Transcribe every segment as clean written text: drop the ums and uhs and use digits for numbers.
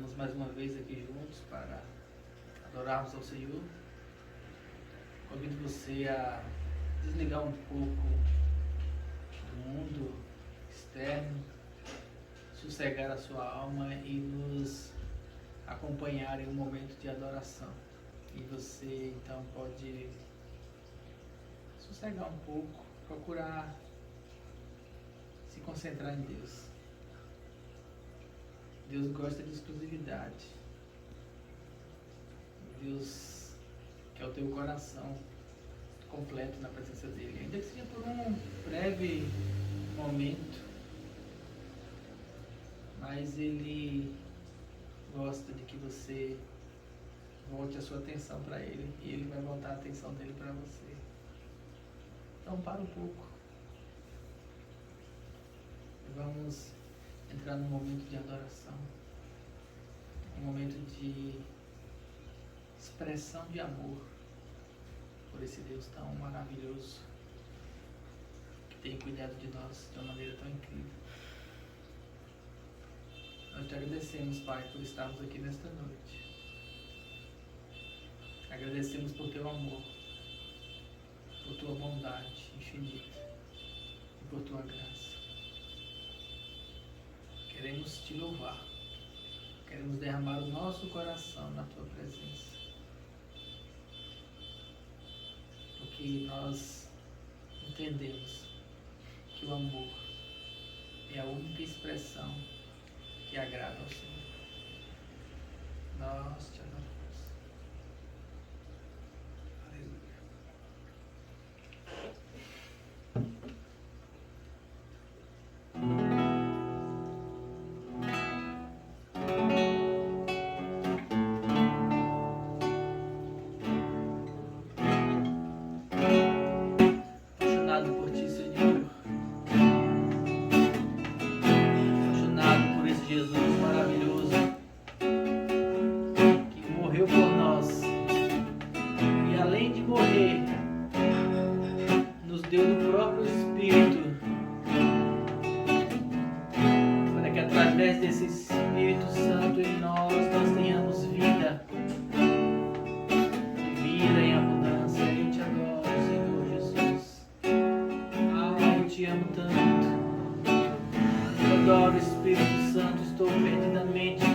Estamos mais uma vez aqui juntos para adorarmos ao Senhor. Convido você a desligar um pouco do mundo externo, sossegar a sua alma e nos acompanhar em um momento de adoração. E você então pode sossegar um pouco, procurar se concentrar em Deus. Deus gosta de exclusividade. Deus quer o teu coração completo na presença dele, ainda que seja por um breve momento, mas ele gosta de que você volte a sua atenção para ele e ele vai voltar a atenção dele para você. Então para um pouco e vamos entrar num momento de adoração, um momento de expressão de amor por esse Deus tão maravilhoso que tem cuidado de nós de uma maneira tão incrível. Nós te agradecemos, Pai, por estarmos aqui nesta noite. Agradecemos por teu amor, por tua bondade infinita e por tua graça. Queremos te louvar, queremos derramar o nosso coração na tua presença, porque nós entendemos que o amor é a única expressão que agrada ao Senhor. Nós te adoramos.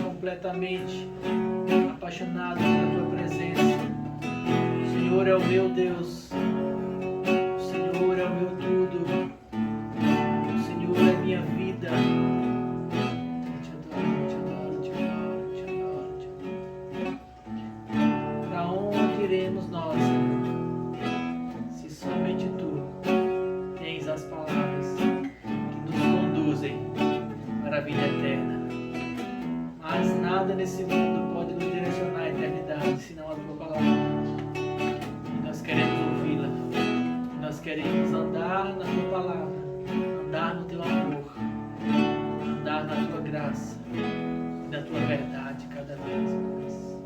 Completamente apaixonado pela tua presença. O Senhor é o meu Deus, o Senhor é o meu tudo, o Senhor é minha vida. Te adoro, te adoro, te adoro, te adoro, te adoro. Para onde iremos nós, se somente tu tens as palavras que nos conduzem para a vida eterna? Mas nada nesse mundo pode nos direcionar à eternidade, senão a tua palavra. E nós queremos ouvi-la. Nós queremos andar na tua palavra, andar no teu amor, andar na tua graça e na tua verdade cada vez mais.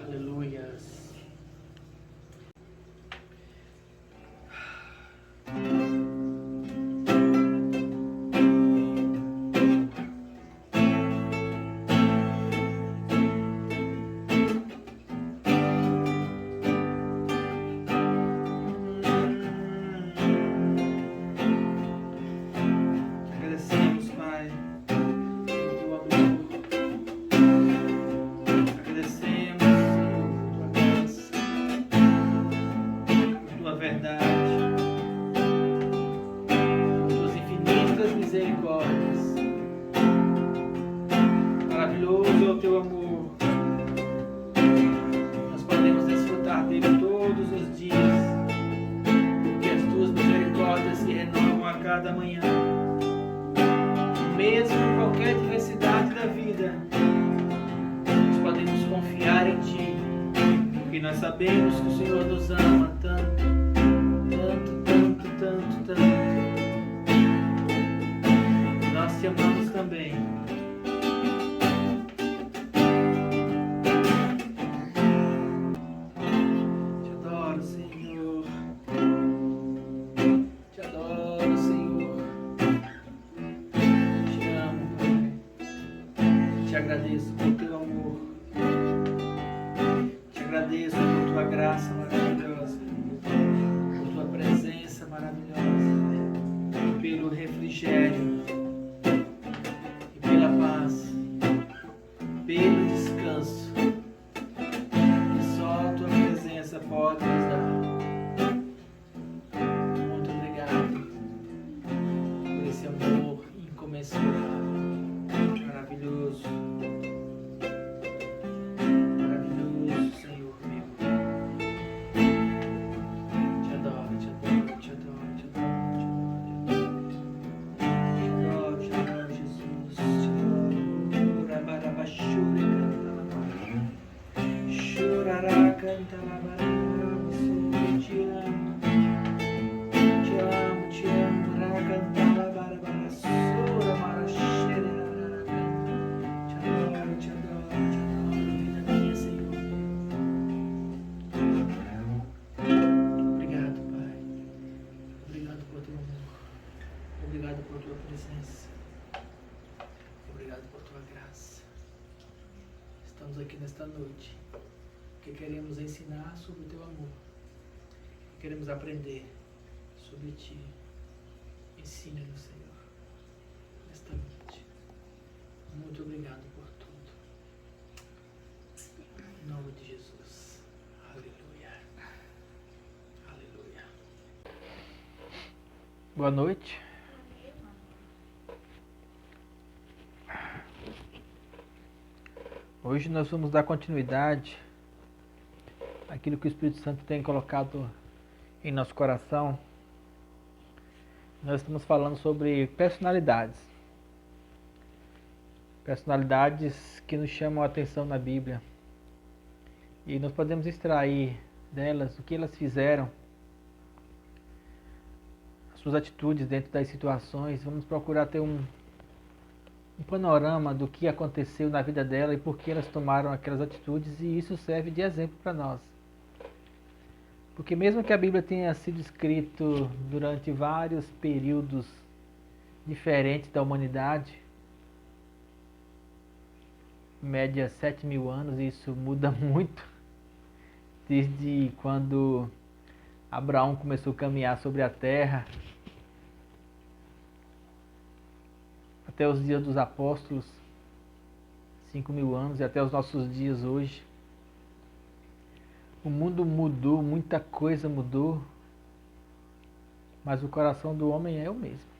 Aleluias. Sabemos que o Senhor nos ama tanto, tanto, tanto, tanto, tanto. Nós te amamos também. Te adoro, Senhor. Te adoro, Senhor. presença. Obrigado por tua graça. Estamos aqui nesta noite porque queremos ensinar sobre o teu amor. Queremos aprender sobre ti. Ensina-nos, Senhor, nesta noite. Muito obrigado por tudo. Em nome de Jesus. Aleluia. Aleluia. Boa noite. Hoje nós vamos dar continuidade àquilo que o Espírito Santo tem colocado em nosso coração. Nós estamos falando sobre personalidades. Personalidades que nos chamam a atenção na Bíblia. E nós podemos extrair delas o que elas fizeram, as suas atitudes dentro das situações. Vamos procurar ter um panorama do que aconteceu na vida dela e por que elas tomaram aquelas atitudes, e isso serve de exemplo para nós. Porque mesmo que a Bíblia tenha sido escrita durante vários períodos diferentes da humanidade, em média 7.000 anos, e isso muda muito, desde quando Abraão começou a caminhar sobre a terra, até os dias dos apóstolos, 5.000 anos, e até os nossos dias hoje. O mundo mudou, muita coisa mudou, mas o coração do homem é o mesmo.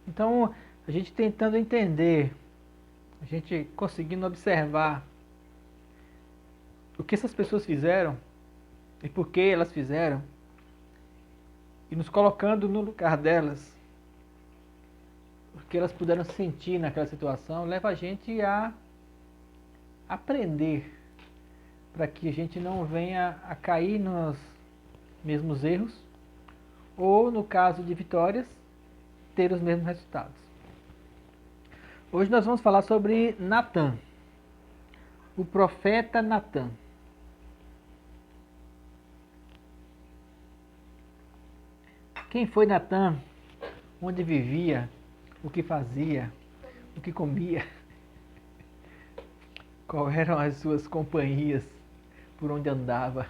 Então, a gente tentando entender, a gente conseguindo observar o que essas pessoas fizeram e por que elas fizeram, e nos colocando no lugar delas, o que elas puderam sentir naquela situação, leva a gente a aprender, para que a gente não venha a cair nos mesmos erros, ou no caso de vitórias, ter os mesmos resultados. Hoje nós vamos falar sobre Natã, o profeta Natã. Quem foi Natã? Onde vivia? O que fazia? O que comia? Quais eram as suas companhias? Por onde andava?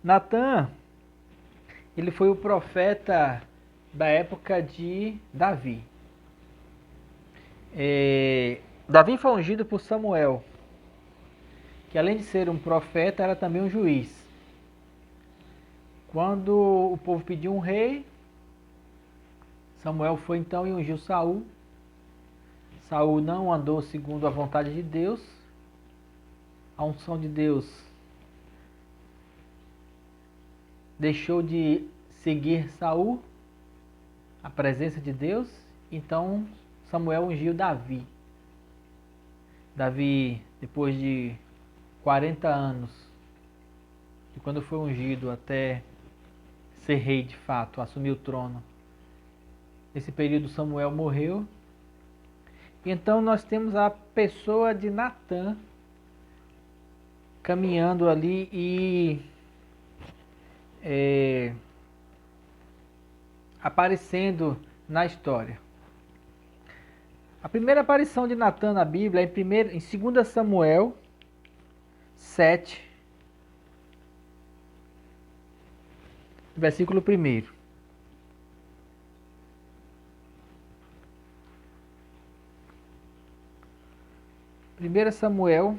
Natã, ele foi o profeta da época de Davi. Davi foi ungido por Samuel, que além de ser um profeta, era também um juiz. Quando o povo pediu um rei, Samuel foi então e ungiu Saul. Saul não andou segundo a vontade de Deus. A unção de Deus deixou de seguir Saul, a presença de Deus. Então Samuel ungiu Davi. Davi, depois de 40 anos, de quando foi ungido até ser rei de fato, assumir o trono, nesse período Samuel morreu. E então nós temos a pessoa de Natã caminhando ali e aparecendo na história. A primeira aparição de Natã na Bíblia é em 2 Samuel 7, versículo 1. 1 Samuel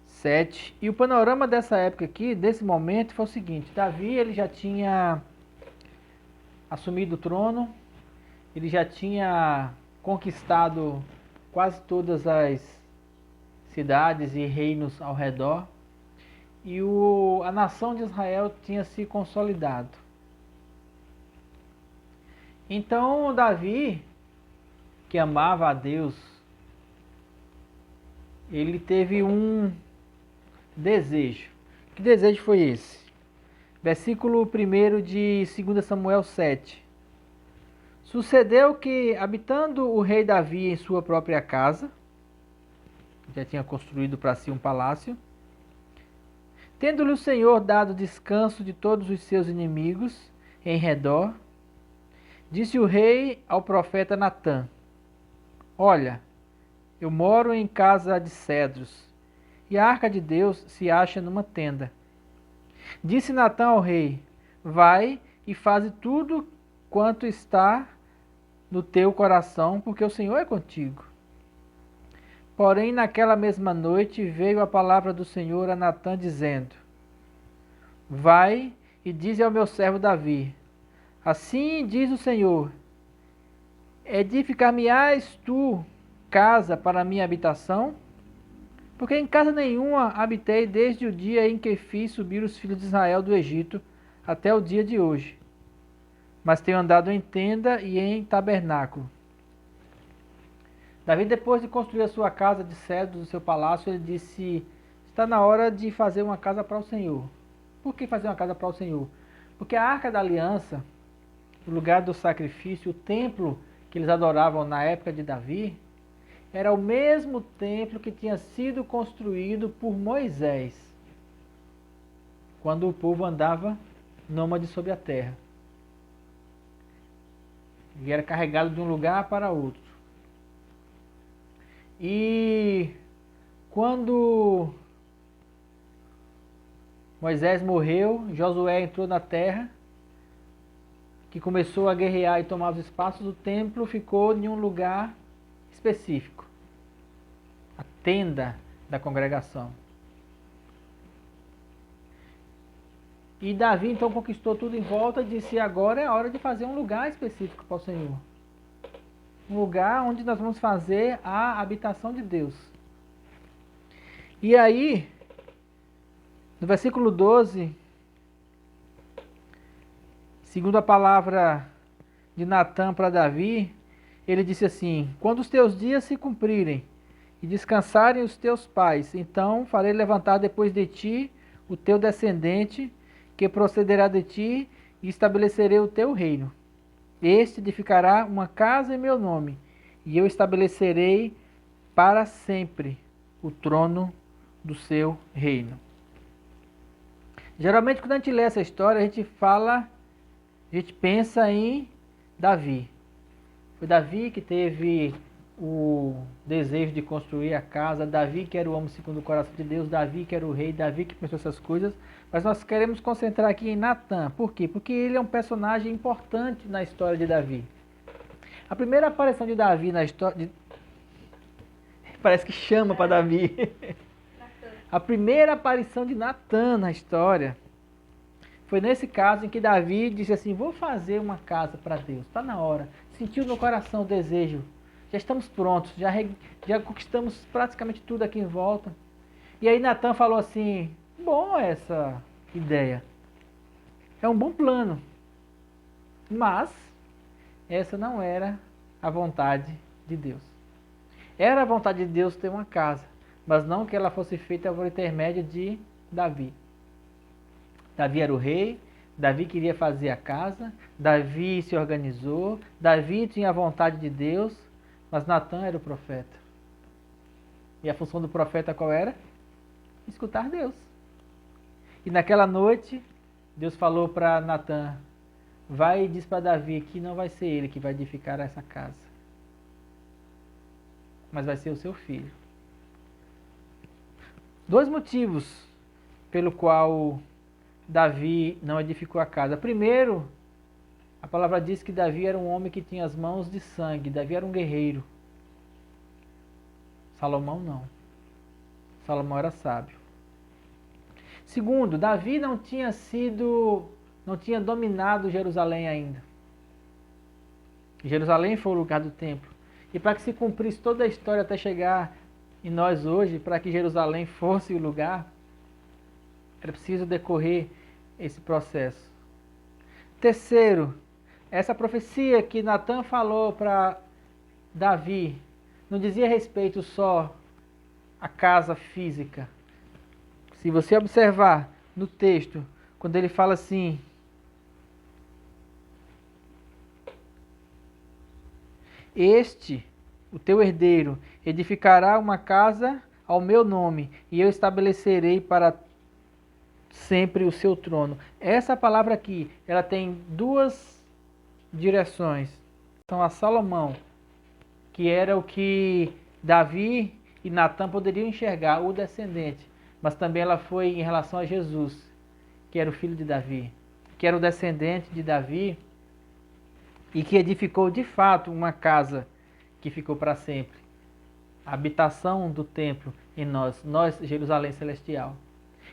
7. E o panorama dessa época aqui, desse momento, foi o seguinte: Davi, ele já tinha assumido o trono, ele já tinha conquistado quase todas as cidades e reinos ao redor, e a nação de Israel tinha se consolidado. Então Davi, que amava a Deus, ele teve um desejo. Que desejo foi esse? Versículo 1 de 2 Samuel 7. Sucedeu que, habitando o rei Davi em sua própria casa, já tinha construído para si um palácio, tendo-lhe o Senhor dado descanso de todos os seus inimigos, em redor. Disse o rei ao profeta Natã: Olha, eu moro em casa de cedros, e a arca de Deus se acha numa tenda. Disse Natã ao rei: Vai e faze tudo quanto está no teu coração, porque o Senhor é contigo. Porém, naquela mesma noite veio a palavra do Senhor a Natã, dizendo: Vai e dize ao meu servo Davi: Assim diz o Senhor: Edificar-me-ás tu casa para a minha habitação? Porque em casa nenhuma habitei desde o dia em que fiz subir os filhos de Israel do Egito até o dia de hoje. Mas tenho andado em tenda e em tabernáculo. Davi, depois de construir a sua casa de cedros, o seu palácio, ele disse: Está na hora de fazer uma casa para o Senhor. Por que fazer uma casa para o Senhor? Porque a Arca da Aliança, o lugar do sacrifício, o templo que eles adoravam na época de Davi, era o mesmo templo que tinha sido construído por Moisés, quando o povo andava nômade sobre a terra. E era carregado de um lugar para outro. E quando Moisés morreu, Josué entrou na terra, que começou a guerrear e tomar os espaços, o templo ficou em um lugar específico, a tenda da congregação. E Davi então conquistou tudo em volta e disse: agora é a hora de fazer um lugar específico para o Senhor. Um lugar onde nós vamos fazer a habitação de Deus. E aí, no versículo 12, segundo a palavra de Natã para Davi, ele disse assim: Quando os teus dias se cumprirem e descansarem os teus pais, então farei levantar depois de ti o teu descendente, que procederá de ti, e estabelecerei o teu reino. Este edificará uma casa em meu nome, e eu estabelecerei para sempre o trono do seu reino. Geralmente, quando a gente lê essa história, a gente pensa em Davi. Foi Davi que teve o desejo de construir a casa, Davi que era o homem segundo o coração de Deus, Davi que era o rei, Davi que pensou essas coisas, mas nós queremos concentrar aqui em Natã. Por quê? Porque ele é um personagem importante na história de Davi. A primeira aparição de Davi na história... Parece que chama para Davi. A primeira aparição de Natã na história foi nesse caso em que Davi disse assim: vou fazer uma casa para Deus, está na hora. Sentiu no coração o desejo. Já estamos prontos, já conquistamos praticamente tudo aqui em volta. E aí Natã falou assim: bom essa ideia. É um bom plano. Mas essa não era a vontade de Deus. Era a vontade de Deus ter uma casa, mas não que ela fosse feita por intermédio de Davi. Davi era o rei, Davi queria fazer a casa, Davi se organizou, Davi tinha a vontade de Deus, mas Natã era o profeta. E a função do profeta qual era? Escutar Deus. E naquela noite, Deus falou para Natã: vai e diz para Davi que não vai ser ele que vai edificar essa casa, mas vai ser o seu filho. Dois motivos pelo qual Davi não edificou a casa. Primeiro, a palavra diz que Davi era um homem que tinha as mãos de sangue. Davi era um guerreiro. Salomão não. Salomão era sábio. Segundo, Davi não tinha dominado Jerusalém ainda. Jerusalém foi o lugar do templo. E para que se cumprisse toda a história até chegar em nós hoje, para que Jerusalém fosse o lugar, era preciso decorrer esse processo. Terceiro, essa profecia que Natã falou para Davi não dizia respeito só à casa física. Se você observar no texto, quando ele fala assim: este, o teu herdeiro, edificará uma casa ao meu nome, e eu estabelecerei para sempre o seu trono. Essa palavra aqui, ela tem duas direções. São a Salomão, que era o que Davi e Natã poderiam enxergar, o descendente. Mas também ela foi em relação a Jesus, que era o filho de Davi, que era o descendente de Davi e que edificou de fato uma casa que ficou para sempre. A habitação do templo em nós, Jerusalém Celestial.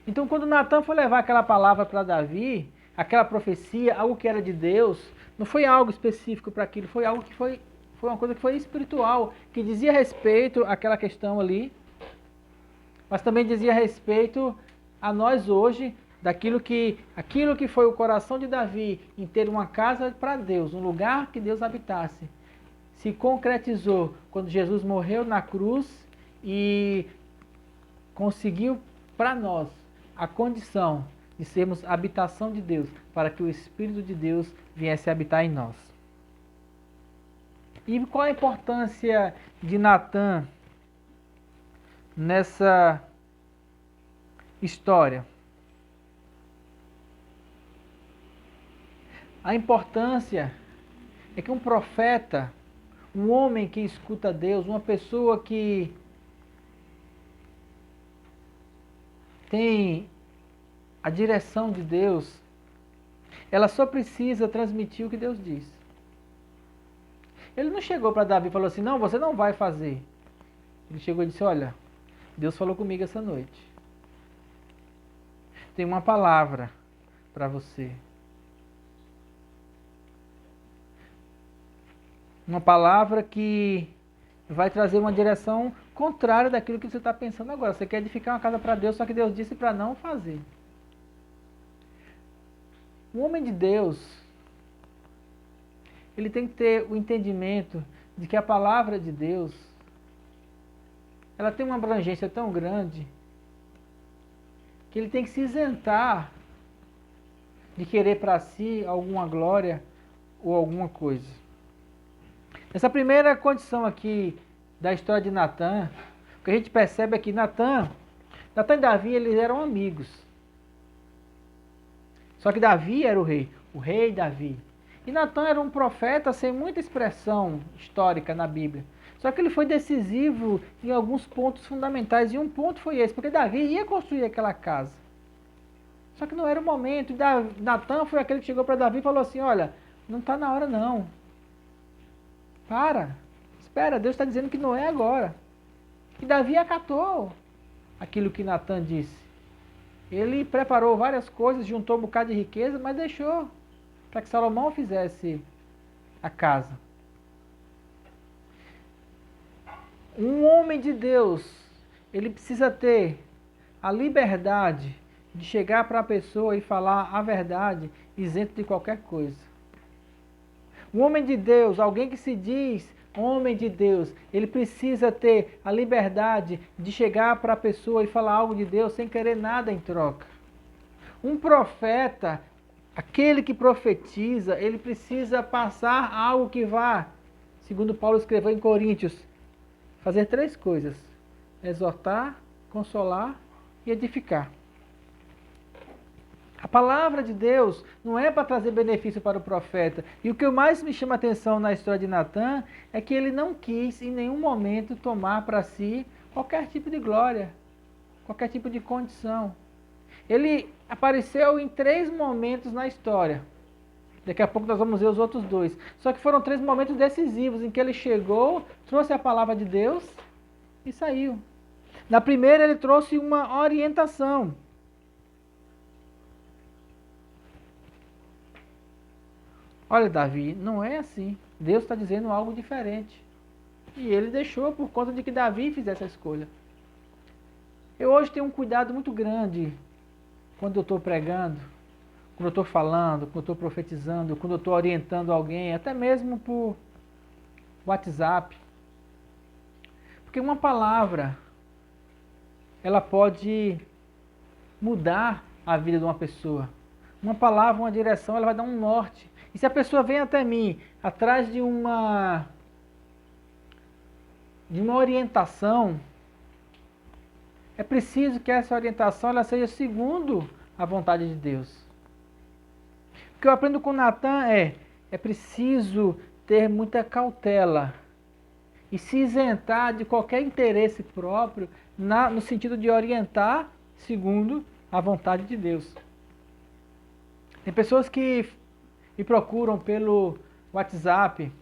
Então, quando Natã foi levar aquela palavra para Davi, aquela profecia, algo que era de Deus, não foi algo específico para aquilo, foi algo que foi uma coisa que foi espiritual, que dizia respeito àquela questão ali, mas também dizia respeito a nós hoje, aquilo que foi o coração de Davi em ter uma casa para Deus, um lugar que Deus habitasse, se concretizou quando Jesus morreu na cruz e conseguiu para nós a condição de sermos habitação de Deus, para que o Espírito de Deus viesse habitar em nós. E qual a importância de Natã nessa história? A importância é que um profeta, um homem que escuta Deus, uma pessoa que tem a direção de Deus, ela só precisa transmitir o que Deus diz. Ele não chegou para Davi e falou assim, não, você não vai fazer. Ele chegou e disse, olha, Deus falou comigo essa noite. Tem uma palavra para você. Uma palavra que vai trazer uma direção contrária daquilo que você está pensando agora. Você quer edificar uma casa para Deus, só que Deus disse para não fazer. O homem de Deus, ele tem que ter o entendimento de que a palavra de Deus, ela tem uma abrangência tão grande, que ele tem que se isentar de querer para si alguma glória ou alguma coisa. Essa primeira condição aqui da história de Natã, o que a gente percebe é que Natã e Davi, eles eram amigos. Só que Davi era o rei Davi. E Natã era um profeta sem muita expressão histórica na Bíblia. Só que ele foi decisivo em alguns pontos fundamentais. E um ponto foi esse, porque Davi ia construir aquela casa. Só que não era o momento. E Natã foi aquele que chegou para Davi e falou assim, olha, não está na hora não. Espera, Deus está dizendo que não é agora. E Davi acatou aquilo que Natã disse. Ele preparou várias coisas, juntou um bocado de riqueza, mas deixou para que Salomão fizesse a casa. Um homem de Deus, ele precisa ter a liberdade de chegar para a pessoa e falar a verdade, isento de qualquer coisa. Um homem de Deus, alguém que se diz homem de Deus, ele precisa ter a liberdade de chegar para a pessoa e falar algo de Deus sem querer nada em troca. Um profeta, aquele que profetiza, ele precisa passar algo que vá, segundo Paulo escreveu em Coríntios, fazer 3 coisas: exortar, consolar e edificar. A palavra de Deus não é para trazer benefício para o profeta. E o que mais me chama a atenção na história de Natã é que ele não quis em nenhum momento tomar para si qualquer tipo de glória, qualquer tipo de condição. Ele apareceu em 3 momentos na história. Daqui a pouco nós vamos ver os outros 2. Só que foram 3 momentos decisivos em que ele chegou, trouxe a palavra de Deus e saiu. Na primeira ele trouxe uma orientação. Olha, Davi, não é assim. Deus está dizendo algo diferente. E ele deixou por conta de que Davi fizesse a escolha. Eu hoje tenho um cuidado muito grande quando eu estou pregando, quando eu estou falando, quando eu estou profetizando, quando eu estou orientando alguém, até mesmo por WhatsApp. Porque uma palavra, ela pode mudar a vida de uma pessoa. Uma palavra, uma direção, ela vai dar um norte. E se a pessoa vem até mim, atrás de uma orientação, é preciso que essa orientação ela seja segundo a vontade de Deus. O que eu aprendo com Natan é preciso ter muita cautela e se isentar de qualquer interesse próprio no sentido de orientar segundo a vontade de Deus. Tem pessoas que me procuram pelo WhatsApp,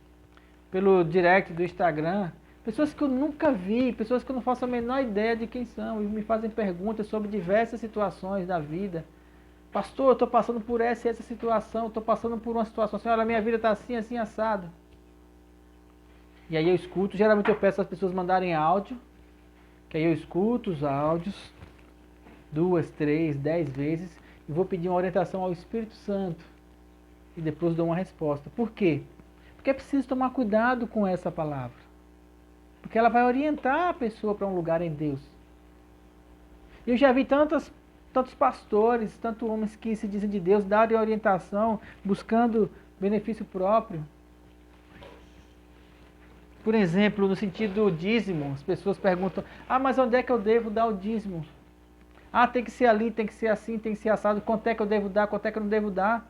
pelo direct do Instagram, pessoas que eu nunca vi, pessoas que eu não faço a menor ideia de quem são, e me fazem perguntas sobre diversas situações da vida. Pastor, eu estou passando por essa e essa situação, estou passando por uma situação assim, olha, minha vida está assim, assim, assado. E aí eu escuto, geralmente eu peço às pessoas mandarem áudio, que aí eu escuto os áudios 2, 3, 10 vezes e vou pedir uma orientação ao Espírito Santo e depois dou uma resposta. Por quê? Porque é preciso tomar cuidado com essa palavra. Porque ela vai orientar a pessoa para um lugar em Deus. Eu já vi tantos pastores, tantos homens que se dizem de Deus, darem orientação, buscando benefício próprio. Por exemplo, no sentido do dízimo, as pessoas perguntam, mas onde é que eu devo dar o dízimo? Tem que ser ali, tem que ser assim, tem que ser assado, quanto é que eu devo dar, quanto é que eu não devo dar?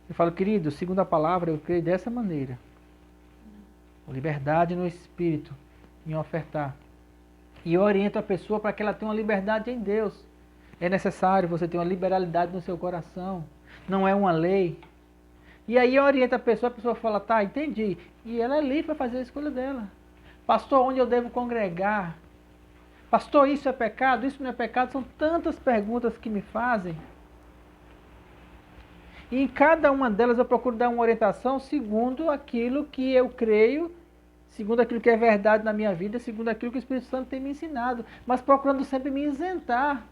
Eu falo, querido, segundo a palavra, eu creio dessa maneira. Liberdade no espírito, em ofertar. E eu oriento a pessoa para que ela tenha uma liberdade em Deus. É necessário você ter uma liberalidade no seu coração. Não é uma lei. E aí eu oriento a pessoa fala, tá, entendi. E ela é livre para fazer a escolha dela. Pastor, onde eu devo congregar? Pastor, isso é pecado? Isso não é pecado? São tantas perguntas que me fazem. E em cada uma delas eu procuro dar uma orientação segundo aquilo que eu creio, segundo aquilo que é verdade na minha vida, segundo aquilo que o Espírito Santo tem me ensinado, mas procurando sempre me isentar.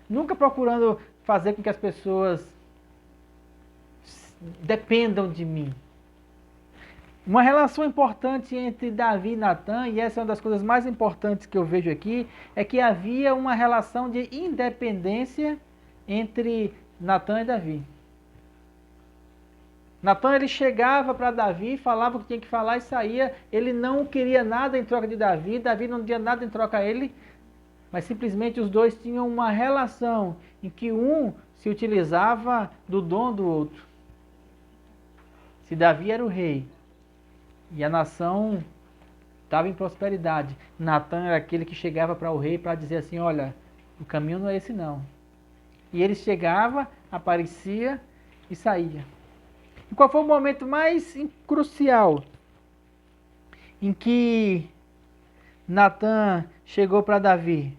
Nunca procurando fazer com que as pessoas dependam de mim. Uma relação importante entre Davi e Natan, e essa é uma das coisas mais importantes que eu vejo aqui, é que havia uma relação de independência entre Natan e Davi. Natan, ele chegava para Davi, falava o que tinha que falar e saía. Ele não queria nada em troca de Davi, Davi não tinha nada em troca a ele, mas simplesmente os dois tinham uma relação em que um se utilizava do dom do outro. Se Davi era o rei e a nação estava em prosperidade, Natan era aquele que chegava para o rei para dizer assim, olha, o caminho não é esse não. E ele chegava, aparecia e saía. E qual foi o momento mais crucial em que Natan chegou para Davi?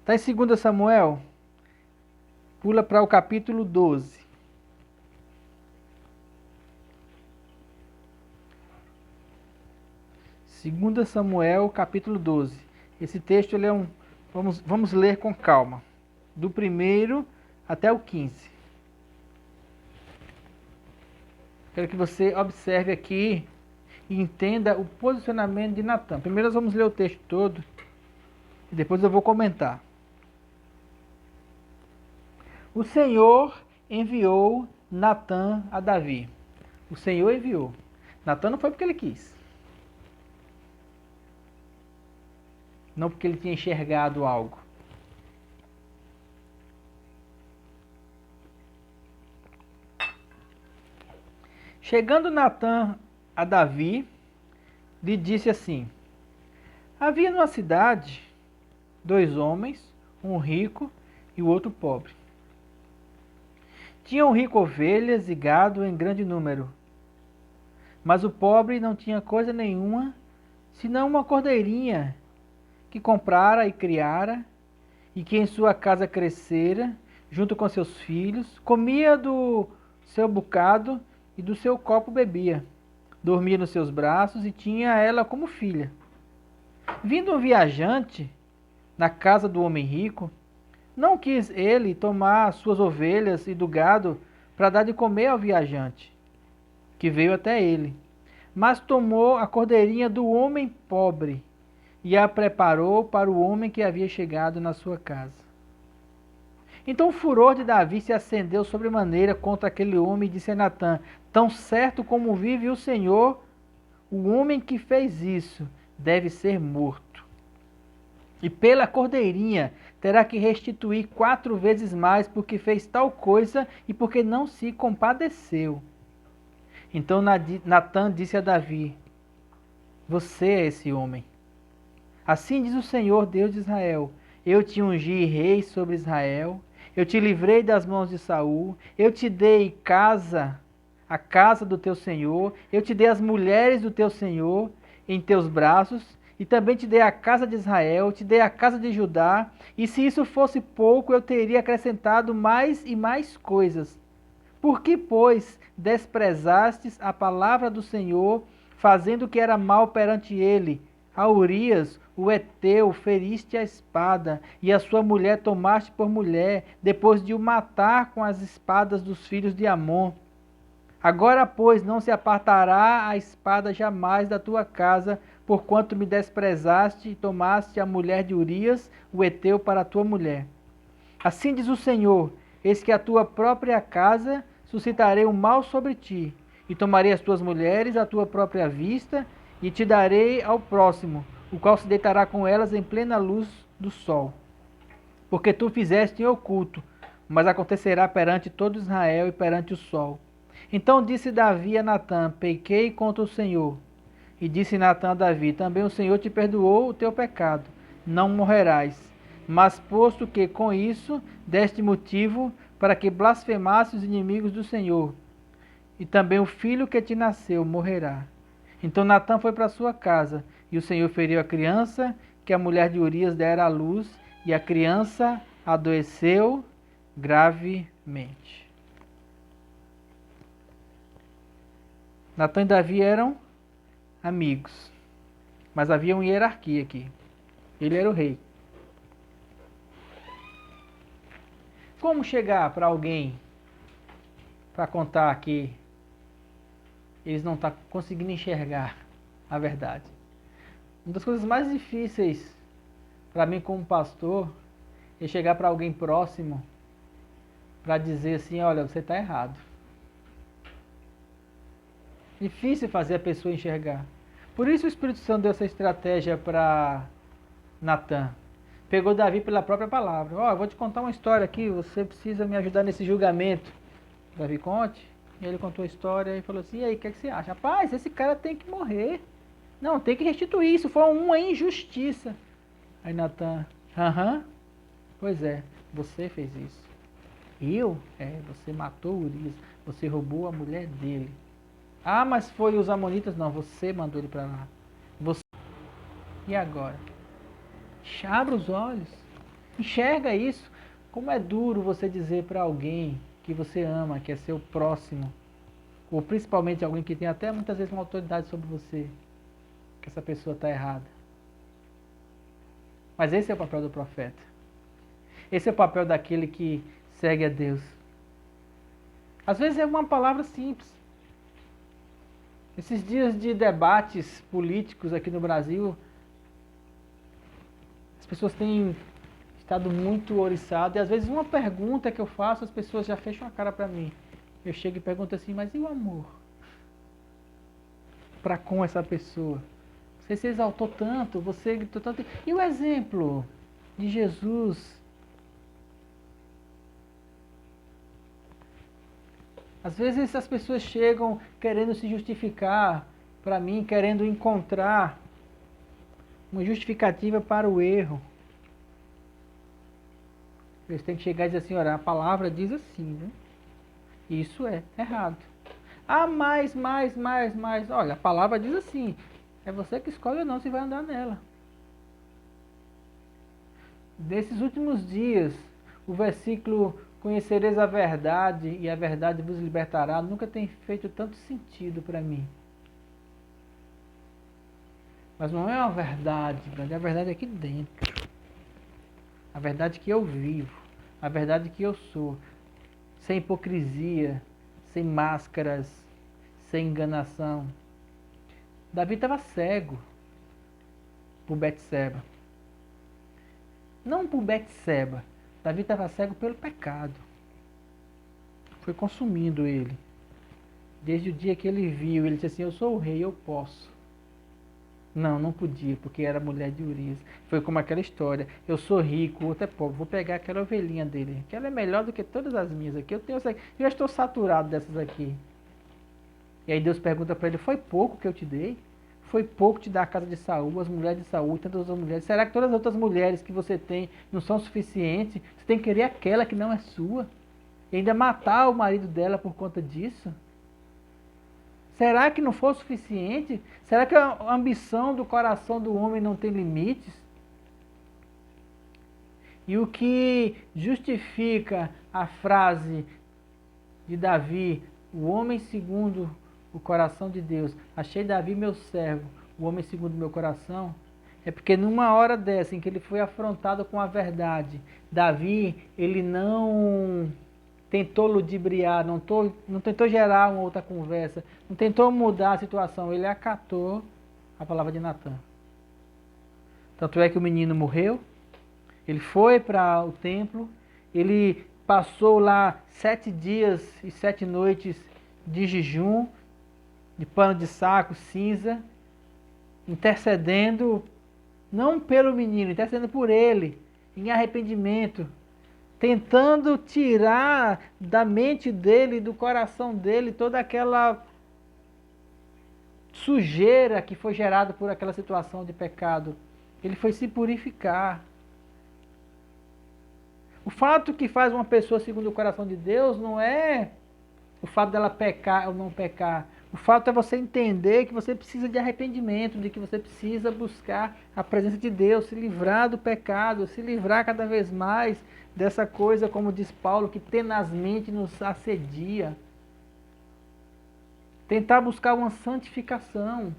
Está em 2 Samuel, pula para o capítulo 12. Segunda Samuel, capítulo 12. Esse texto ele é vamos ler com calma, do 1º até o 15. Quero que você observe aqui e entenda o posicionamento de Natan. Primeiro nós vamos ler o texto todo e depois eu vou comentar. O Senhor enviou Natan a Davi. O Senhor enviou. Natan não foi porque ele quis. Não porque ele tinha enxergado algo. Chegando Natan a Davi, lhe disse assim: havia numa cidade 2 homens, um rico e o outro pobre. Tinha o rico ovelhas e gado em grande número, mas o pobre não tinha coisa nenhuma, senão uma cordeirinha que comprara e criara, e que em sua casa crescera, junto com seus filhos, comia do seu bocado e do seu copo bebia, dormia nos seus braços e tinha ela como filha. Vindo um viajante na casa do homem rico, não quis ele tomar suas ovelhas e do gado para dar de comer ao viajante, que veio até ele, mas tomou a cordeirinha do homem pobre e a preparou para o homem que havia chegado na sua casa. Então o furor de Davi se acendeu sobremaneira contra aquele homem e disse a Natan: tão certo como vive o Senhor, o homem que fez isso deve ser morto. E pela cordeirinha terá que restituir 4 vezes mais, porque fez tal coisa e porque não se compadeceu. Então Natã disse a Davi: você é esse homem. Assim diz o Senhor, Deus de Israel: eu te ungi rei sobre Israel, eu te livrei das mãos de Saul, eu te dei casa, a casa do teu Senhor, eu te dei as mulheres do teu Senhor em teus braços, e também te dei a casa de Israel, te dei a casa de Judá, e se isso fosse pouco, eu teria acrescentado mais e mais coisas. Por que, pois, desprezastes a palavra do Senhor, fazendo o que era mal perante ele? A Urias, o heteu, feriste a espada, e a sua mulher tomaste por mulher, depois de o matar com as espadas dos filhos de Amon. Agora, pois, não se apartará a espada jamais da tua casa, porquanto me desprezaste e tomaste a mulher de Urias, o heteu, para a tua mulher. Assim diz o Senhor: eis que a tua própria casa suscitarei um mal sobre ti, e tomarei as tuas mulheres à tua própria vista, e te darei ao próximo, o qual se deitará com elas em plena luz do sol. Porque tu fizeste em oculto, mas acontecerá perante todo Israel e perante o sol. Então disse Davi a Natã: pequei contra o Senhor. E disse Natã a Davi: também o Senhor te perdoou o teu pecado, não morrerás. Mas posto que com isso deste motivo para que blasfemasse os inimigos do Senhor, e também o filho que te nasceu morrerá. Então Natã foi para sua casa, e o Senhor feriu a criança que a mulher de Urias dera à luz, e a criança adoeceu gravemente. Natã e Davi eram amigos, mas havia uma hierarquia aqui. Ele era o rei. Como chegar para alguém para contar que eles não estão conseguindo enxergar a verdade? Uma das coisas mais difíceis para mim como pastor é chegar para alguém próximo para dizer assim: olha, você está errado. Difícil fazer a pessoa enxergar. Por isso o Espírito Santo deu essa estratégia para Natã. Pegou Davi pela própria palavra. Ó, eu vou te contar uma história aqui, você precisa me ajudar nesse julgamento. Davi, conte. E ele contou a história e falou assim: e aí, o que você acha? Rapaz, esse cara tem que morrer. Não, tem que restituir. Isso foi uma injustiça. Aí Natã: aham, pois é, você fez isso. Eu? É, você matou Urias, você roubou a mulher dele. Ah, mas foi os amonitas? Não, você mandou ele para lá. Você... E agora? Abra os olhos. Enxerga isso. Como é duro você dizer para alguém que você ama, que é seu próximo, ou principalmente alguém que tem até muitas vezes uma autoridade sobre você, que essa pessoa está errada. Mas esse é o papel do profeta. Esse é o papel daquele que segue a Deus. Às vezes é uma palavra simples. Esses dias de debates políticos aqui no Brasil, as pessoas têm estado muito oriçadas, e às vezes uma pergunta que eu faço, as pessoas já fecham a cara para mim. Eu chego e pergunto assim: mas e o amor para com essa pessoa? Você se exaltou tanto, você gritou tanto. E o exemplo de Jesus? Às vezes as pessoas chegam querendo se justificar para mim, querendo encontrar uma justificativa para o erro. Eles têm que chegar e dizer assim: olha, a palavra diz assim, né? Isso é errado. Ah, mais. Olha, a palavra diz assim. É você que escolhe ou não se vai andar nela. Nesses últimos dias, o versículo conhecereis a verdade e a verdade vos libertará nunca tem feito tanto sentido para mim. Mas não é uma verdade, é a verdade aqui dentro. A verdade que eu vivo, a verdade que eu sou, sem hipocrisia, sem máscaras, sem enganação. Davi estava cego por Betseba. Não por Betseba. Davi estava cego pelo pecado. Foi consumindo ele. Desde o dia que ele viu, ele disse assim: eu sou o rei, eu posso. Não, não podia, porque era mulher de Urias. Foi como aquela história. Eu sou rico, o outro é pobre. Vou pegar aquela ovelhinha dele, que ela é melhor do que todas as minhas aqui. Eu tenho essa aqui. Eu já estou saturado dessas aqui. E aí Deus pergunta para ele, foi pouco que eu te dei? Foi pouco te dar a casa de Saul, as mulheres de Saul, tantas outras mulheres. Será que todas as outras mulheres que você tem não são suficientes? Você tem que querer aquela que não é sua. E ainda matar o marido dela por conta disso? Será que não for suficiente? Será que a ambição do coração do homem não tem limites? E o que justifica a frase de Davi, o homem segundo o coração de Deus, achei Davi meu servo, o homem segundo o meu coração, é porque numa hora dessa em que ele foi afrontado com a verdade, Davi, ele não tentou ludibriar, não tentou gerar uma outra conversa, não tentou mudar a situação, ele acatou a palavra de Natan. Tanto é que o menino morreu, ele foi para o templo, ele passou lá 7 dias e 7 noites de jejum, de pano de saco, cinza, intercedendo, não pelo menino, intercedendo por ele, em arrependimento, tentando tirar da mente dele, do coração dele, toda aquela sujeira que foi gerada por aquela situação de pecado. Ele foi se purificar. O fato que faz uma pessoa segundo o coração de Deus não é o fato dela pecar ou não pecar. O fato é você entender que você precisa de arrependimento, de que você precisa buscar a presença de Deus, se livrar do pecado, se livrar cada vez mais dessa coisa, como diz Paulo, que tenazmente nos assedia. Tentar buscar uma santificação.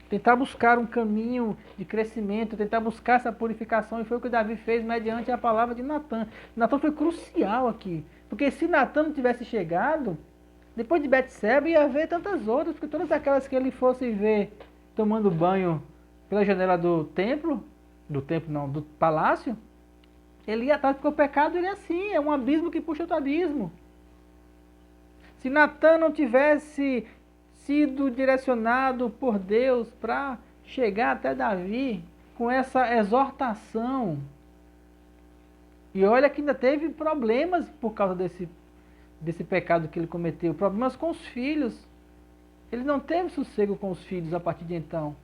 Tentar buscar um caminho de crescimento, tentar buscar essa purificação, e foi o que Davi fez mediante a palavra de Natan. Natan foi crucial aqui, porque se Natan não tivesse chegado, depois de Betseba ia haver tantas outras, porque todas aquelas que ele fosse ver tomando banho pela janela do templo não, do palácio, ele ia estar, porque o pecado ele é assim, é um abismo que puxa outro abismo. Se Natan não tivesse sido direcionado por Deus para chegar até Davi com essa exortação. E olha que ainda teve problemas por causa desse pecado que ele cometeu, problemas com os filhos. Ele não teve sossego com os filhos a partir de então.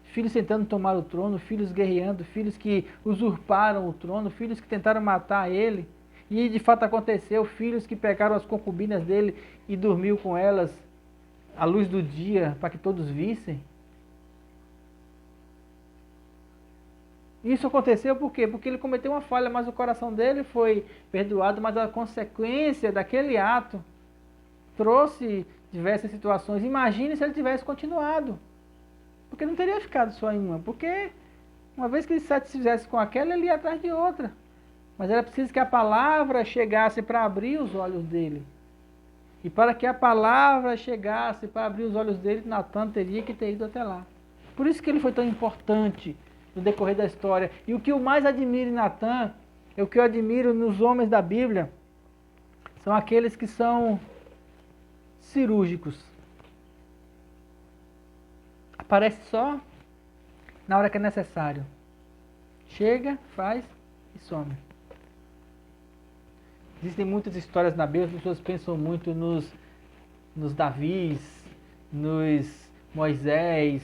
Filhos tentando tomar o trono, filhos guerreando, filhos que usurparam o trono, filhos que tentaram matar ele. E de fato aconteceu, filhos que pegaram as concubinas dele e dormiu com elas à luz do dia, para que todos vissem. Isso aconteceu por quê? Porque ele cometeu uma falha, mas o coração dele foi perdoado, mas a consequência daquele ato trouxe diversas situações. Imagine se ele tivesse continuado. Porque não teria ficado só em uma. Porque uma vez que ele se satisfizesse com aquela, ele ia atrás de outra. Mas era preciso que a palavra chegasse para abrir os olhos dele. E para que a palavra chegasse para abrir os olhos dele, Natan teria que ter ido até lá. Por isso que ele foi tão importante no decorrer da história. E o que eu mais admiro em Natan, é o que eu admiro nos homens da Bíblia, são aqueles que são cirúrgicos. Aparece só na hora que é necessário. Chega, faz e some. Existem muitas histórias na Bíblia, as pessoas pensam muito nos Davis, nos Moisés,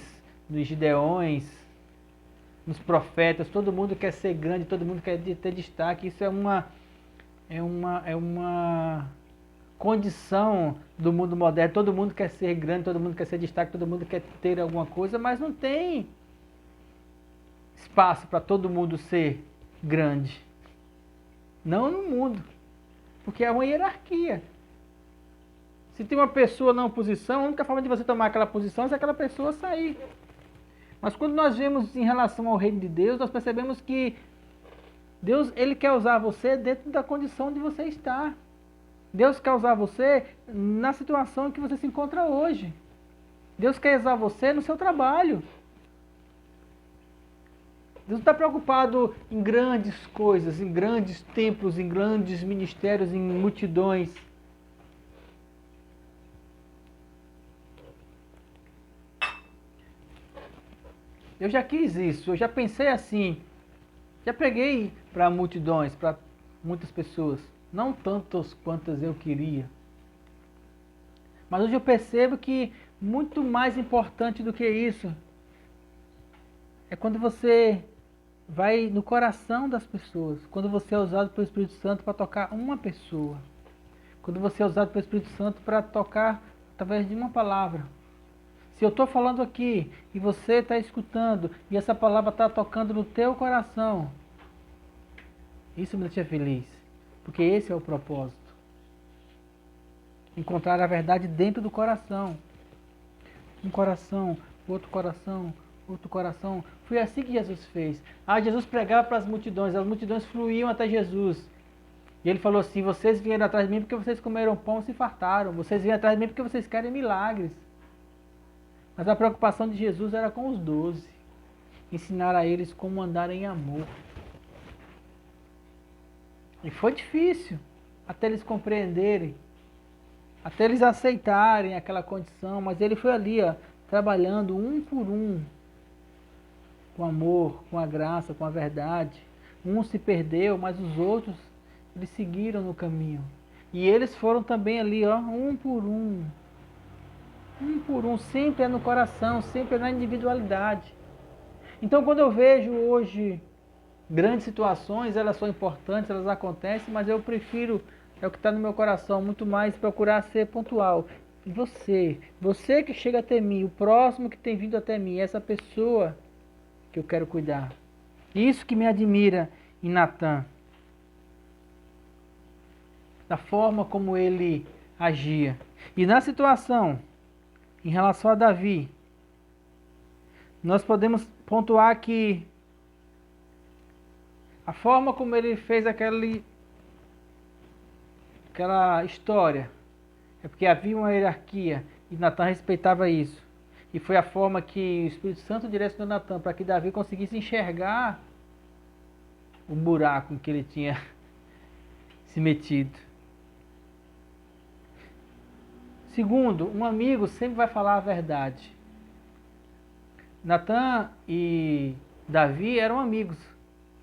nos Gideões, nos profetas. Todo mundo quer ser grande, todo mundo quer ter destaque. Isso é uma condição do mundo moderno. Todo mundo quer ser grande, todo mundo quer ser destaque, todo mundo quer ter alguma coisa, mas não tem espaço para todo mundo ser grande. Não no mundo. Porque é uma hierarquia. Se tem uma pessoa numa posição, a única forma de você tomar aquela posição é se aquela pessoa sair. Mas quando nós vemos em relação ao reino de Deus, nós percebemos que Deus ele quer usar você dentro da condição onde você está. Deus quer usar você na situação em que você se encontra hoje. Deus quer usar você no seu trabalho. Deus não está preocupado em grandes coisas, em grandes templos, em grandes ministérios, em multidões. Eu já quis isso, eu já pensei assim. Já preguei para multidões, para muitas pessoas. Não tantas quantas eu queria. Mas hoje eu percebo que muito mais importante do que isso é quando você vai no coração das pessoas. Quando você é usado pelo Espírito Santo para tocar uma pessoa. Quando você é usado pelo Espírito Santo para tocar através de uma palavra. Se eu estou falando aqui e você está escutando e essa palavra está tocando no teu coração, isso me deixa feliz, porque esse é o propósito. Encontrar a verdade dentro do coração. Um coração, outro coração, outro coração. Foi assim que Jesus fez. Jesus pregava para as multidões fluíam até Jesus. E ele falou assim: vocês vieram atrás de mim porque vocês comeram pão e se fartaram. Vocês vieram atrás de mim porque vocês querem milagres. Mas a preocupação de Jesus era com os 12. Ensinar a eles como andar em amor. E foi difícil até eles compreenderem, até eles aceitarem aquela condição. Mas ele foi ali, trabalhando um por um, com amor, com a graça, com a verdade. Um se perdeu, mas os outros, eles seguiram no caminho. E eles foram também ali, um por um. Um por um, sempre é no coração, sempre é na individualidade. Então quando eu vejo hoje grandes situações, elas são importantes, elas acontecem, mas eu prefiro, é o que está no meu coração, muito mais procurar ser pontual. Você que chega até mim, o próximo que tem vindo até mim, essa pessoa que eu quero cuidar. Isso que me admira em Natan. Da forma como ele agia. E na situação, em relação a Davi, nós podemos pontuar que a forma como ele fez aquela história é porque havia uma hierarquia e Natan respeitava isso. E foi a forma que o Espírito Santo direcionou Natan para que Davi conseguisse enxergar o buraco em que ele tinha se metido. Segundo, um amigo sempre vai falar a verdade. Natan e Davi eram amigos,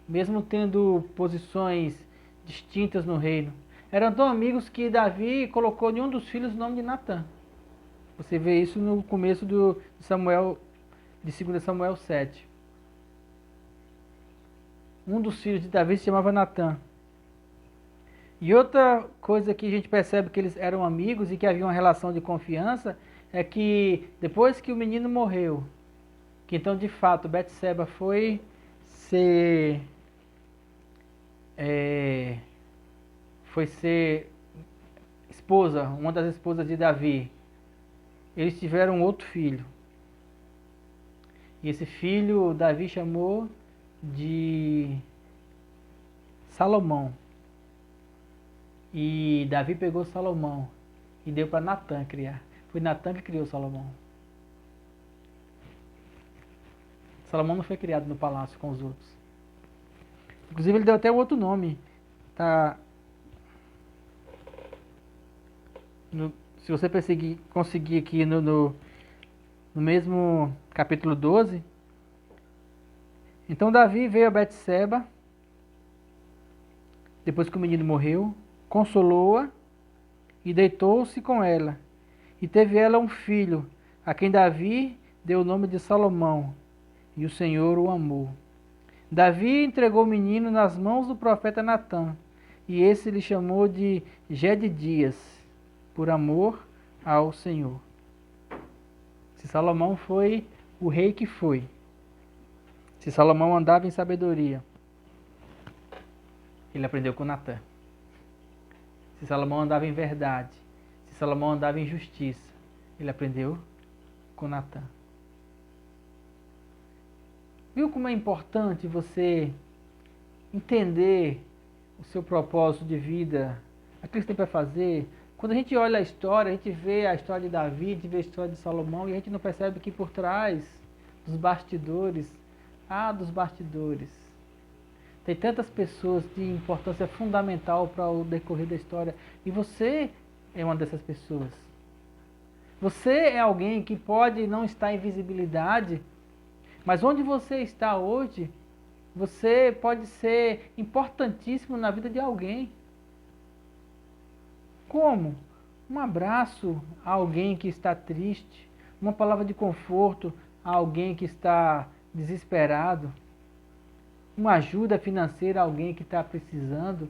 mesmo tendo posições distintas no reino. Eram tão amigos que Davi colocou em um dos filhos o nome de Natan. Você vê isso no começo de 2 Samuel 7. Um dos filhos de Davi se chamava Natan. E outra coisa que a gente percebe que eles eram amigos e que havia uma relação de confiança é que depois que o menino morreu, que então de fato Betseba foi ser esposa, uma das esposas de Davi. Eles tiveram outro filho. E esse filho Davi chamou de Salomão. E Davi pegou Salomão e deu para Natan criar. Foi Natan que criou Salomão. Salomão não foi criado no palácio com os outros. Inclusive ele deu até outro nome. Se você conseguir aqui no mesmo capítulo 12. Então Davi veio a Betseba, depois que o menino morreu, consolou-a e deitou-se com ela. E teve ela um filho, a quem Davi deu o nome de Salomão, e o Senhor o amou. Davi entregou o menino nas mãos do profeta Natan, e esse lhe chamou de Jedidias, por amor ao Senhor. Se Salomão foi o rei que foi, se Salomão andava em sabedoria, ele aprendeu com Natan. Se Salomão andava em verdade, se Salomão andava em justiça, ele aprendeu com Natan. Viu como é importante você entender o seu propósito de vida, aquilo que você tem para fazer? Quando a gente olha a história, a gente vê a história de Davi, a gente vê a história de Salomão e a gente não percebe que por trás dos bastidores, tem tantas pessoas de importância fundamental para o decorrer da história. E você é uma dessas pessoas. Você é alguém que pode não estar em visibilidade, Mas onde você está hoje, você pode ser importantíssimo na vida de alguém. Como? Um abraço a alguém que está triste, uma palavra de conforto a alguém que está desesperado, uma ajuda financeira a alguém que está precisando.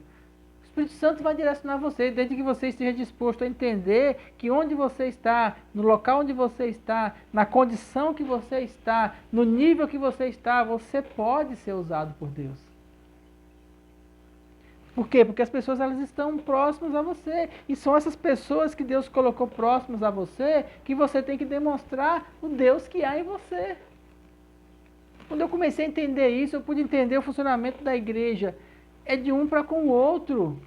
O Espírito Santo vai direcionar você, desde que você esteja disposto a entender que onde você está, no local onde você está, na condição que você está, no nível que você está, você pode ser usado por Deus. Por quê? Porque as pessoas elas estão próximas a você. E são essas pessoas que Deus colocou próximas a você que você tem que demonstrar o Deus que há em você. Quando eu comecei a entender isso, eu pude entender o funcionamento da igreja. É de um para com o outro.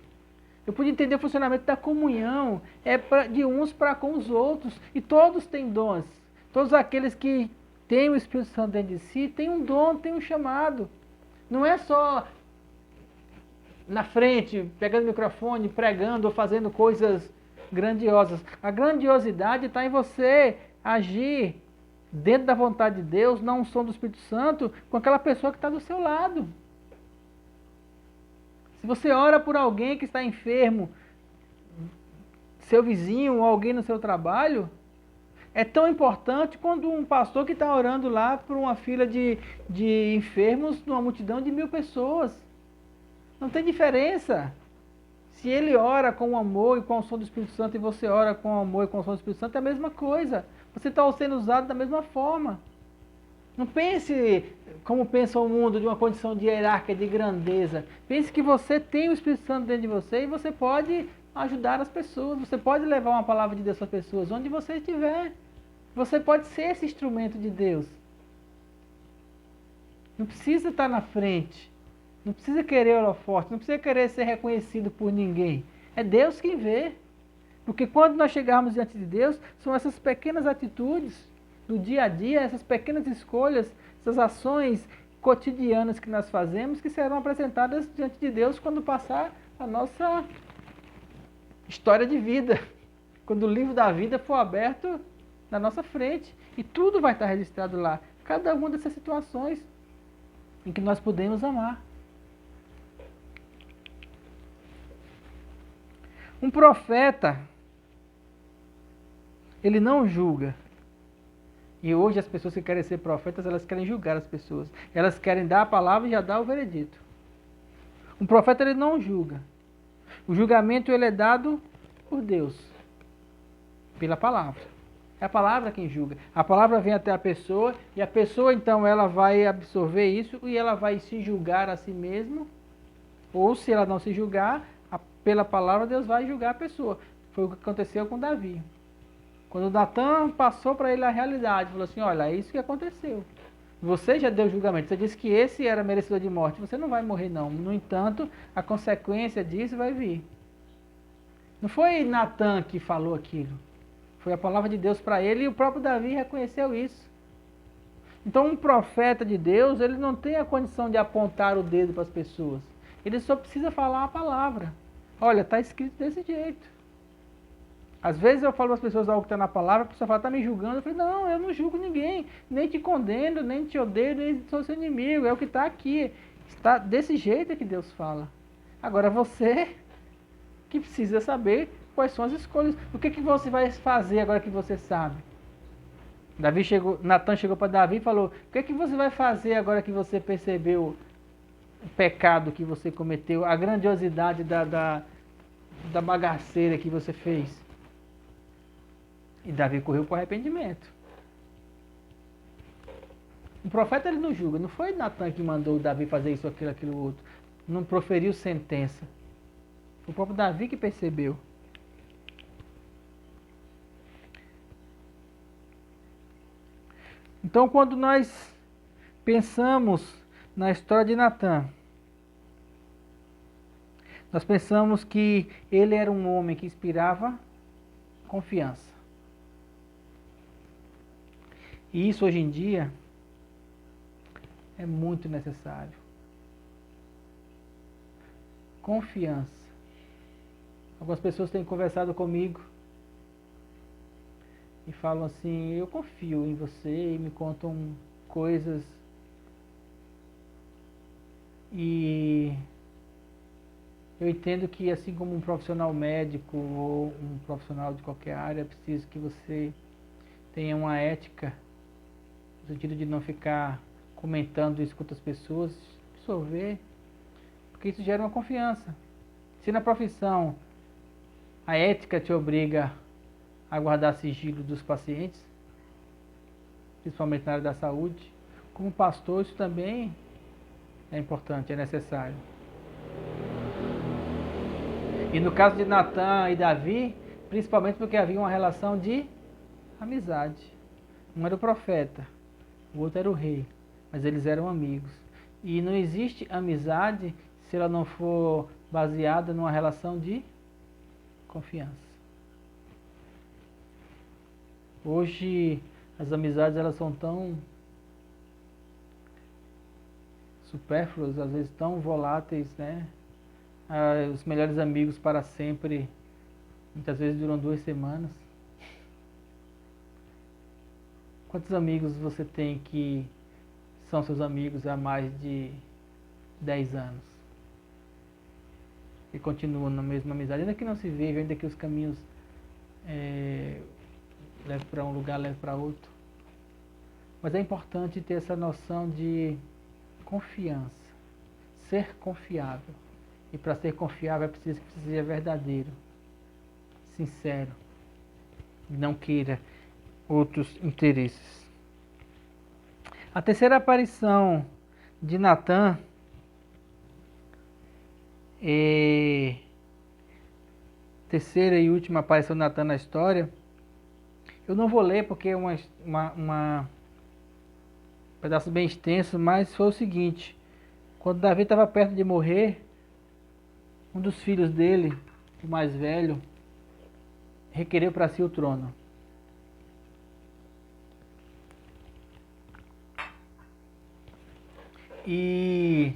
Eu pude entender o funcionamento da comunhão. É de uns para com os outros. E todos têm dons. Todos aqueles que têm o Espírito Santo dentro de si, têm um dom, têm um chamado. Não é só na frente, pegando o microfone, pregando ou fazendo coisas grandiosas. A grandiosidade está em você agir dentro da vontade de Deus, na unção do Espírito Santo, com aquela pessoa que está do seu lado. Se você ora por alguém que está enfermo, seu vizinho ou alguém no seu trabalho, é tão importante quanto um pastor que está orando lá por uma fila de enfermos numa multidão de 1000 pessoas. Não tem diferença. Se ele ora com amor e com o som do Espírito Santo e você ora com amor e com o som do Espírito Santo, é a mesma coisa. Você está sendo usado da mesma forma. Não pense como pensa o mundo de uma condição de hierarquia, de grandeza. Pense que você tem o Espírito Santo dentro de você e você pode ajudar as pessoas. Você pode levar uma palavra de Deus às pessoas onde você estiver. Você pode ser esse instrumento de Deus. Não precisa estar na frente. Não precisa querer holofote, não precisa querer ser reconhecido por ninguém. É Deus quem vê. Porque quando nós chegarmos diante de Deus, são essas pequenas atitudes do dia a dia, essas pequenas escolhas, essas ações cotidianas que nós fazemos, que serão apresentadas diante de Deus quando passar a nossa história de vida. Quando o livro da vida for aberto na nossa frente. E tudo vai estar registrado lá. Cada uma dessas situações em que nós podemos amar. Um profeta, ele não julga. E hoje as pessoas que querem ser profetas, elas querem julgar as pessoas. Elas querem dar a palavra e já dar o veredito. Um profeta, ele não julga. O julgamento, ele é dado por Deus. Pela palavra. É a palavra quem julga. A palavra vem até a pessoa e a pessoa, então, ela vai absorver isso e ela vai se julgar a si mesma. Ou se ela não se julgar, pela palavra, Deus vai julgar a pessoa. Foi o que aconteceu com Davi. Quando Natan passou para ele a realidade, falou assim, olha, é isso que aconteceu. Você já deu julgamento, você disse que esse era merecedor de morte, você não vai morrer não. No entanto, a consequência disso vai vir. Não foi Natan que falou aquilo. Foi a palavra de Deus para ele e o próprio Davi reconheceu isso. Então um profeta de Deus, ele não tem a condição de apontar o dedo para as pessoas. Ele só precisa falar a palavra. Olha, está escrito desse jeito. Às vezes eu falo para as pessoas algo que está na palavra, a pessoa fala, está me julgando. Eu falei, não, eu não julgo ninguém. Nem te condeno, nem te odeio, nem sou seu inimigo. É o que está aqui. Está desse jeito que Deus fala. Agora você que precisa saber quais são as escolhas. O que você vai fazer agora que você sabe? Natan chegou para Davi e falou, o que você vai fazer agora que você percebeu o pecado que você cometeu, a grandiosidade da bagaceira que você fez? E Davi correu para o arrependimento. O profeta ele não julga. Não foi Natan que mandou Davi fazer isso, aquilo, outro. Não proferiu sentença. Foi o próprio Davi que percebeu. Então, quando nós pensamos na história de Natan, nós pensamos que ele era um homem que inspirava confiança. E isso hoje em dia é muito necessário. Confiança. Algumas pessoas têm conversado comigo e falam assim, eu confio em você, e me contam coisas E eu entendo que, assim como um profissional médico ou um profissional de qualquer área, é preciso que você tenha uma ética, no sentido de não ficar comentando isso com outras pessoas, absorver, porque isso gera uma confiança. Se na profissão a ética te obriga a guardar sigilo dos pacientes, principalmente na área da saúde, como pastor isso também é importante, é necessário. E no caso de Natan e Davi, principalmente porque havia uma relação de amizade. Um era o profeta, o outro era o rei, mas eles eram amigos. E não existe amizade se ela não for baseada numa relação de confiança. Hoje as amizades elas são tão supérfluas, às vezes tão voláteis, né? Os melhores amigos para sempre, muitas vezes duram 2 semanas. Quantos amigos você tem que são seus amigos há mais de 10 anos? E continuam na mesma amizade, ainda que não se vejam, ainda que os caminhos levem para um lugar, levem para outro. Mas é importante ter essa noção de confiança, ser confiável. E para ser confiável é preciso que você seja verdadeiro, sincero, não queira outros interesses. A terceira aparição de Natan terceira e última aparição de Natan na história, eu não vou ler porque é um pedaço bem extenso, mas foi o seguinte: quando Davi estava perto de morrer, um dos filhos dele, o mais velho, requereu para si o trono. E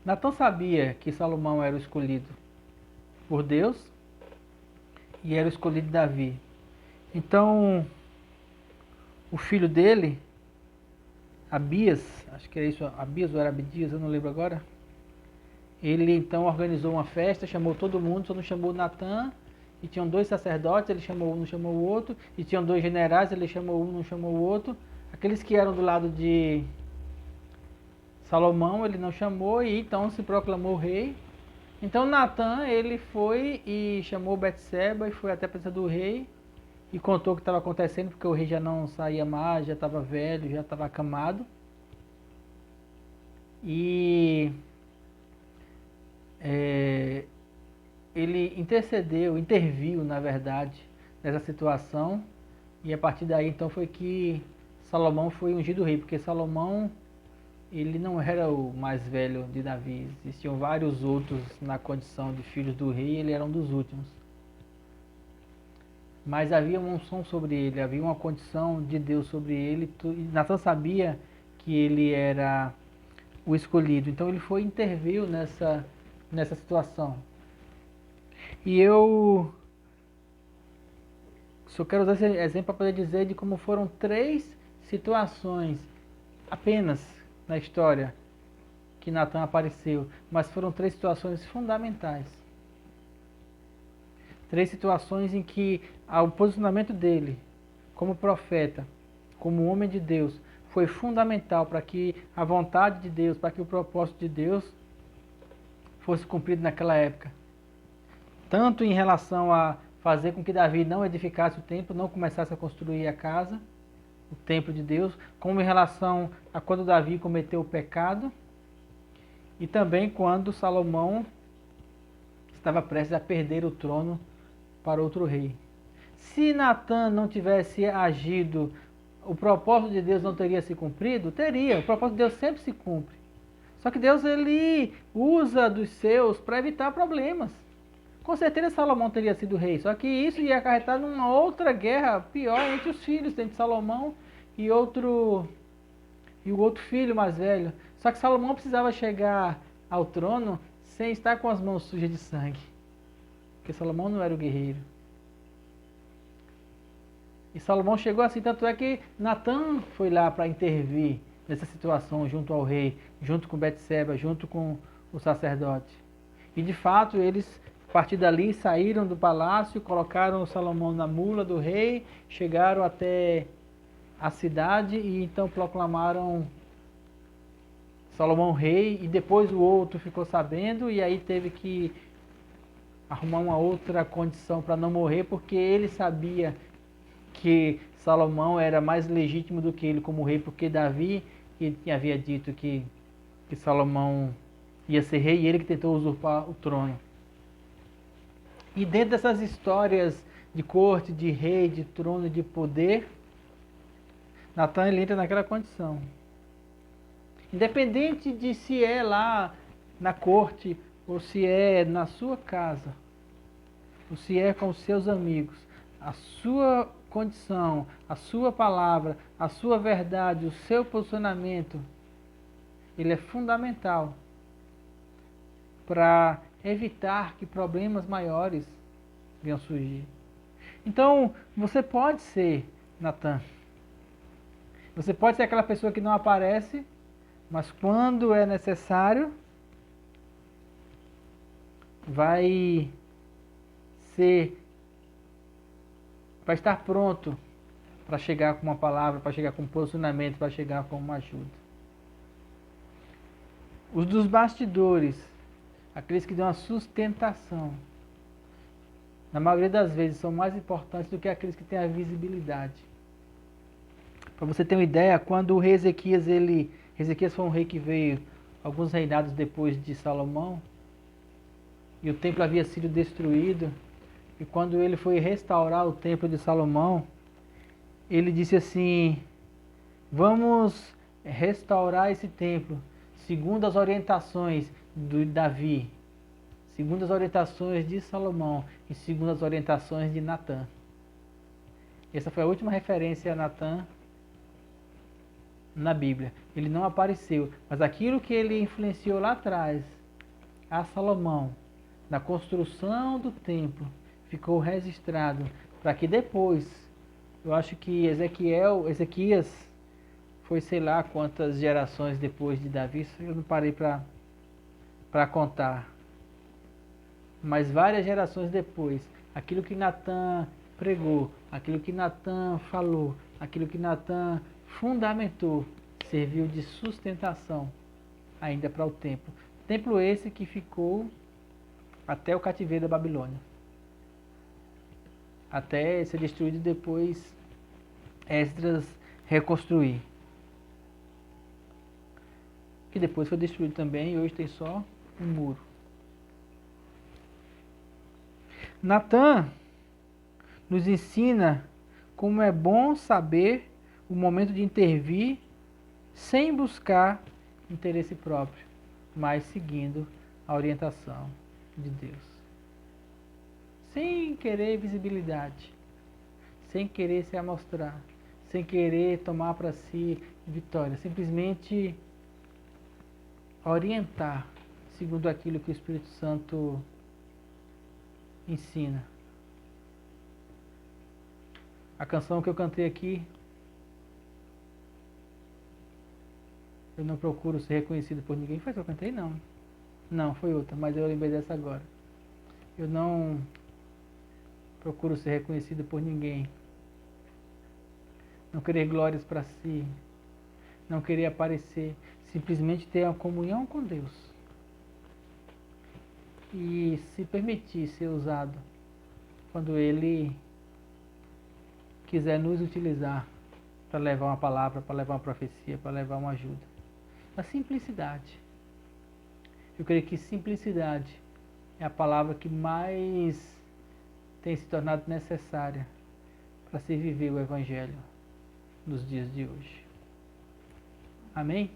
Natan sabia que Salomão era o escolhido por Deus e era o escolhido de Davi. Então, o filho dele, Abias, acho que era isso, Abias ou era Abdias, eu não lembro agora. Ele então organizou uma festa, chamou todo mundo, só não chamou Natan. E tinham 2 sacerdotes, ele chamou um, não chamou o outro. E tinham 2 generais, ele chamou um, não chamou o outro. Aqueles que eram do lado de Salomão, ele não chamou e então se proclamou rei. Então Natan, ele foi e chamou Betseba e foi até a presença do rei e contou o que estava acontecendo, porque o rei já não saía mais, já estava velho, já estava acamado. E ele interviu, na verdade, nessa situação. E a partir daí, então, foi que Salomão foi ungido rei, porque Salomão, ele não era o mais velho de Davi. Existiam vários outros na condição de filhos do rei, e ele era um dos últimos. Mas havia uma unção sobre ele, havia uma condição de Deus sobre ele. E Natan sabia que ele era o escolhido. Então ele foi e interviu nessa situação. E eu só quero usar esse exemplo para poder dizer de como foram 3 situações apenas na história que Natan apareceu, mas foram 3 situações fundamentais. 3 situações em que o posicionamento dele como profeta, como homem de Deus, foi fundamental para que a vontade de Deus, para que o propósito de Deus fosse cumprido naquela época. Tanto em relação a fazer com que Davi não edificasse o templo, não começasse a construir a casa, o templo de Deus, como em relação a quando Davi cometeu o pecado, e também quando Salomão estava prestes a perder o trono para outro rei. Se Natan não tivesse agido, o propósito de Deus não teria se cumprido? Teria, o propósito de Deus sempre se cumpre. Só que Deus, ele usa dos seus para evitar problemas. Com certeza Salomão teria sido rei, só que isso ia acarretar numa outra guerra pior entre os filhos, entre Salomão e o outro filho mais velho. Só que Salomão precisava chegar ao trono sem estar com as mãos sujas de sangue, porque Salomão não era o guerreiro. E Salomão chegou assim, tanto é que Natan foi lá para intervir nessa situação junto ao rei, junto com Betseba, junto com o sacerdote. E de fato eles, a partir dali, saíram do palácio, colocaram Salomão na mula do rei, chegaram até a cidade e então proclamaram Salomão rei, e depois o outro ficou sabendo e aí teve que arrumar uma outra condição para não morrer, porque ele sabia que Salomão era mais legítimo do que ele como rei, porque Davi havia dito que Salomão ia ser rei e ele que tentou usurpar o trono. E dentro dessas histórias de corte, de rei, de trono, de poder, Natan ele entra naquela condição. Independente de se é lá na corte, ou se é na sua casa, ou se é com os seus amigos, a sua condição, a sua palavra, a sua verdade, o seu posicionamento, ele é fundamental para evitar que problemas maiores venham surgir. Então, você pode ser Natan. Você pode ser aquela pessoa que não aparece, mas quando é necessário, vai estar pronto para chegar com uma palavra, para chegar com um posicionamento, para chegar com uma ajuda. Os dos bastidores, aqueles que dão a sustentação, na maioria das vezes são mais importantes do que aqueles que têm a visibilidade. Para você ter uma ideia, quando o rei Ezequias foi um rei que veio alguns reinados depois de Salomão, e o templo havia sido destruído, e quando ele foi restaurar o templo de Salomão, ele disse assim: vamos restaurar esse templo segundo as orientações de Davi, segundo as orientações de Salomão e segundo as orientações de Natan. Essa foi a última referência a Natan na Bíblia. Ele não apareceu, mas aquilo que ele influenciou lá atrás a Salomão, na construção do templo, ficou registrado para que depois, eu acho que Ezequias foi sei lá quantas gerações depois de Davi, eu não parei para contar, mas várias gerações depois, aquilo que Natan pregou, aquilo que Natan falou, aquilo que Natan fundamentou, serviu de sustentação ainda para o templo. Templo esse que ficou até o cativeiro da Babilônia, até ser destruído e depois Esdras reconstruir, que depois foi destruído também e hoje tem só um muro. Natan nos ensina como é bom saber o momento de intervir sem buscar interesse próprio, mas seguindo a orientação de Deus. Sem querer visibilidade, sem querer se amostrar, sem querer tomar para si vitória, simplesmente orientar segundo aquilo que o Espírito Santo ensina. A canção que eu cantei aqui, eu não procuro ser reconhecido por ninguém. Foi que eu cantei? Não. Não, foi outra, mas eu lembrei dessa agora. Eu não procuro ser reconhecido por ninguém. Não querer glórias para si. Não querer aparecer. Simplesmente ter uma comunhão com Deus. E se permitir ser usado quando Ele quiser nos utilizar para levar uma palavra, para levar uma profecia, para levar uma ajuda. A simplicidade. Eu creio que simplicidade é a palavra que mais tem se tornado necessária para se viver o Evangelho nos dias de hoje. Amém?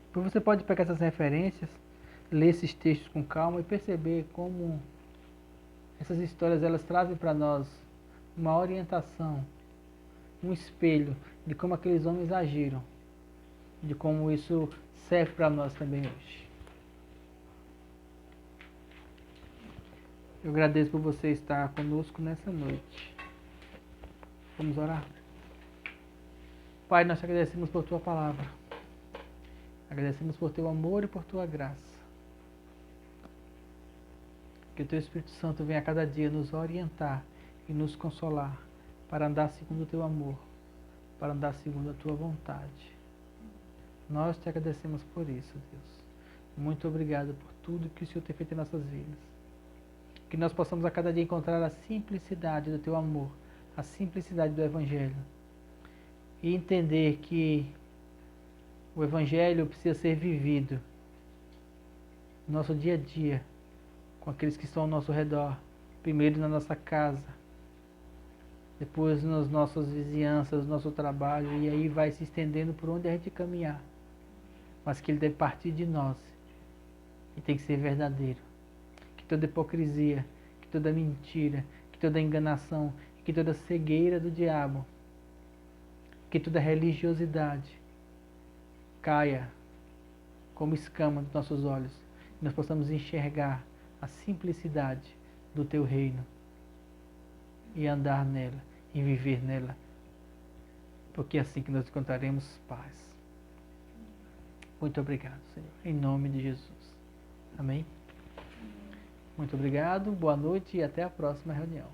Então você pode pegar essas referências, ler esses textos com calma e perceber como essas histórias elas trazem para nós uma orientação, um espelho de como aqueles homens agiram, de como isso serve para nós também hoje. Eu agradeço por você estar conosco nessa noite. Vamos orar? Pai, nós te agradecemos por tua palavra. Agradecemos por teu amor e por tua graça. Que o teu Espírito Santo venha a cada dia nos orientar e nos consolar para andar segundo o teu amor, para andar segundo a tua vontade. Nós te agradecemos por isso, Deus. Muito obrigado por tudo que o Senhor tem feito em nossas vidas. Que nós possamos a cada dia encontrar a simplicidade do teu amor, a simplicidade do Evangelho. E entender que o Evangelho precisa ser vivido no nosso dia a dia, com aqueles que estão ao nosso redor, primeiro na nossa casa, depois nas nossas vizinhanças, no nosso trabalho, e aí vai se estendendo por onde a gente caminhar. Mas que ele deve partir de nós e tem que ser verdadeiro. Que toda hipocrisia, que toda mentira, que toda enganação, que toda cegueira do diabo, que toda religiosidade caia como escama dos nossos olhos e nós possamos enxergar a simplicidade do teu reino e andar nela e viver nela, porque é assim que nós encontraremos paz. Muito obrigado, Senhor, em nome de Jesus. Amém? Muito obrigado, boa noite e até a próxima reunião.